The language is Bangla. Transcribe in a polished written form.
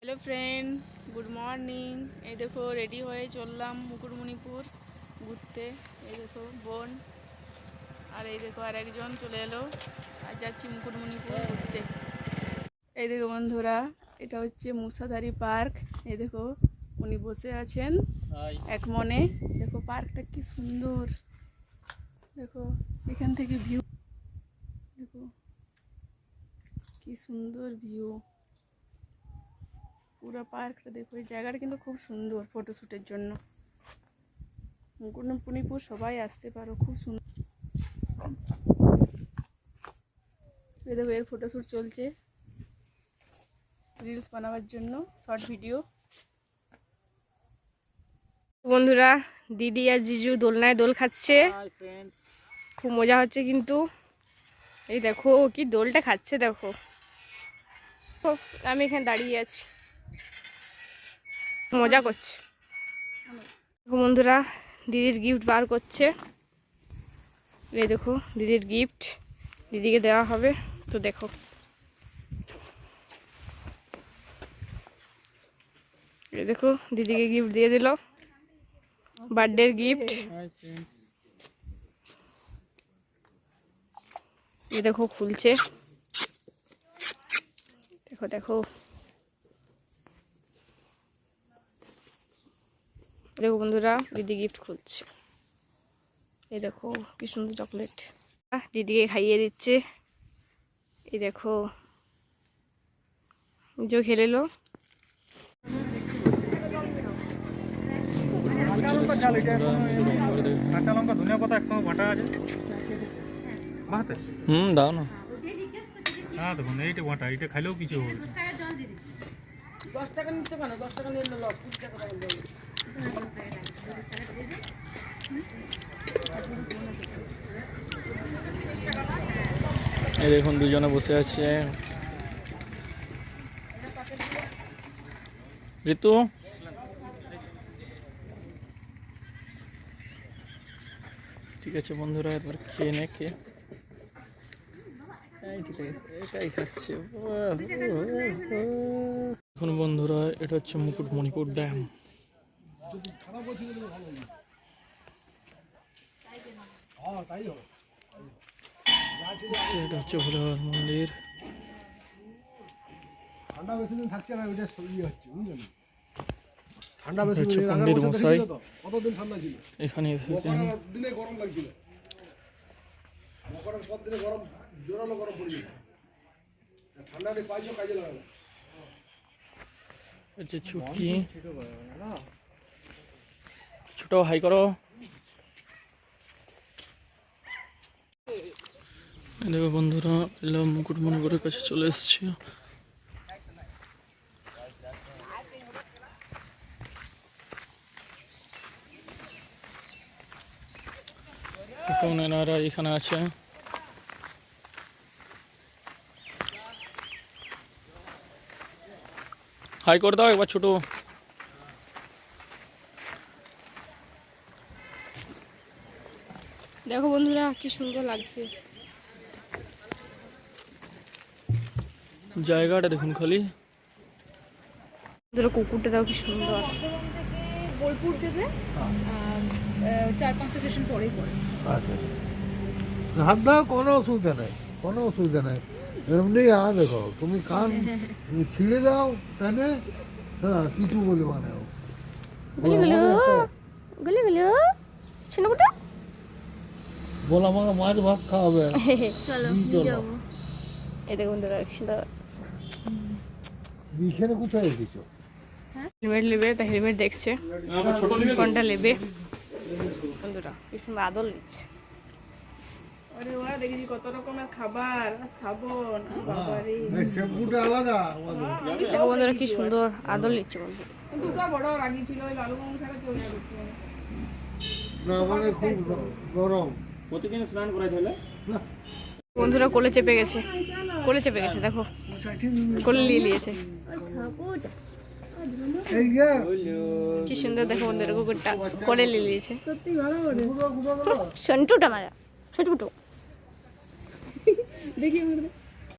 Hello friend good morning. ये देखो रेडी हो चललाम मुकुटमणिपुर घुरते। ये देखो बोन और ये देखो और एकजन चले एलो আর যাচ্ছি মুকুটমণিপুর ঘুরতে। এই দেখো বন্ধুরা, এটা হচ্ছে মুসাধারী পার্ক। এই দেখো উনি বসে আছেন এক মনে। দেখো পার্কটা কি সুন্দর, দেখো এখান থেকে ভিউ, দেখো কি সুন্দর ভিউ। পুরো পার্কটা দেখো, এই জায়গাটা কিন্তু খুব সুন্দর ফটোশ্যুটের জন্য। মুকুটমণিপুর সবাই আসতে পারো, খুব সুন্দর। এই দেখো এর ফটোশ্যুট চলছে রিলস বানাবার জন্য, শর্ট ভিডিও। বন্ধুরা, দিদি আর জিজু দোলনায় দোল খাচ্ছে, খুব মজা হচ্ছে কিন্তু। এই দেখো কি দোলটা খাচ্ছে, দেখো আমি এখানে দাঁড়িয়ে আছি, মজা করছে। বন্ধুরা দিদির গিফট বার করছে। এই দেখো দিদির গিফট, দিদিকে দেওয়া হবে তো। দেখো এই দেখো দিদিকে গিফট দিয়ে দিল, বার্থডের গিফট। এই দেখো খুলছে, দেখো দেখো দেখো বন্ধুরা দিদি গিফট খুলছে। এই দেখো কি সুন্দর চকলেট, দিদিকে খাইয়ে দিচ্ছে। এই দেখো যে খেলে লো। দাও না। হ্যাঁ দেখুন এইটা বাটা, এটা খাইলেও কিছু হবে। 10 টাকা নিচ্ছে কেন? 10 টাকা নিয়ে নাও, 20 টাকা দাও। এই দেখুন দুজনে বসে আছে। ঋতু ঠিক আছে বন্ধুরা, এবার খেয়ে নে। খেয়ে এটাই খাচ্ছে। এখন বন্ধুরা এটা হচ্ছে মুকুটমণিপুর ড্যাম। এটা হচ্ছে ভোলে বাবার মন্দির। ঠান্ডা বেশি দিন থাকছে না, ওইটা ইয়ে হচ্ছে বুঝলেন। ঠান্ডা বেশি হচ্ছে দিন পণ্ডিত মশাই কতদিন ঠান্ডা ছিল, এখানে দিনে গরম লাগছিল, মকরের পর দিনে গরম, জোরালো গরম পড়ছিল। ঠান্ডাটা পাইছো কাজে লাগালো। হচ্ছে ছুটি ছোট হাই করো। দেখো বন্ধুরা এলাম মুকুটমণিপুরের কাছে চলে এসেছি। এনারা এখানে আছে। হাই করে দাও একবার ছোট। দেখো বন্ধুরা কি সুন্দর লাগছে জায়গাটা দেখুন খালি। কুকুরটা দাও কি সুন্দর। বোলপুর যেতে 4-5টা স্টেশন পরেই পড়ে। আচ্ছা আচ্ছা, হাত দাও, কোনো অসুবিধা নেই, কোনো অসুবিধা নেই। এমনি দেখো তুমি কান ছিঁড়ে দাও তাহলে, হ্যাঁ কিছু বলে মানে বল আমাকে মাছ ভাত খাওয়াবে। চলো যাবো। এই দেখো বন্ধুরা বিছানে কোথায় রেখেছো? হেলমেট নেবে, তা হেলমেট দেখছে কোনটা নেবে। বন্ধুরা কি সুন্দর আদল নিচ্ছে। আরে ওরা দেখেছি কত রকমের খাবার, সাবন, বাবারে শ্যাম্পুটা আলাদা। দেখো বন্ধুরা কি সুন্দর আদল নিচ্ছে। বন্ধু দুটো বড় রাগি ছিল, ওই লালু মামু ছাড়া কেউ নেই। না আমাদের খুব গরম, প্রতিদিন স্নান করা হলে বন্ধুরা কোলে চেপে গেছে, কোলে চেপে গেছে। দেখো কোলে নিয়ে নিয়েছে, এই যে কি সুন্দর। দেখো বন্ধুরা কুকুরটা কোলে নিয়ে নিয়েছে। সত্যি ভালো করে সন্টুটা মারা, ছোট দেখি আমাদের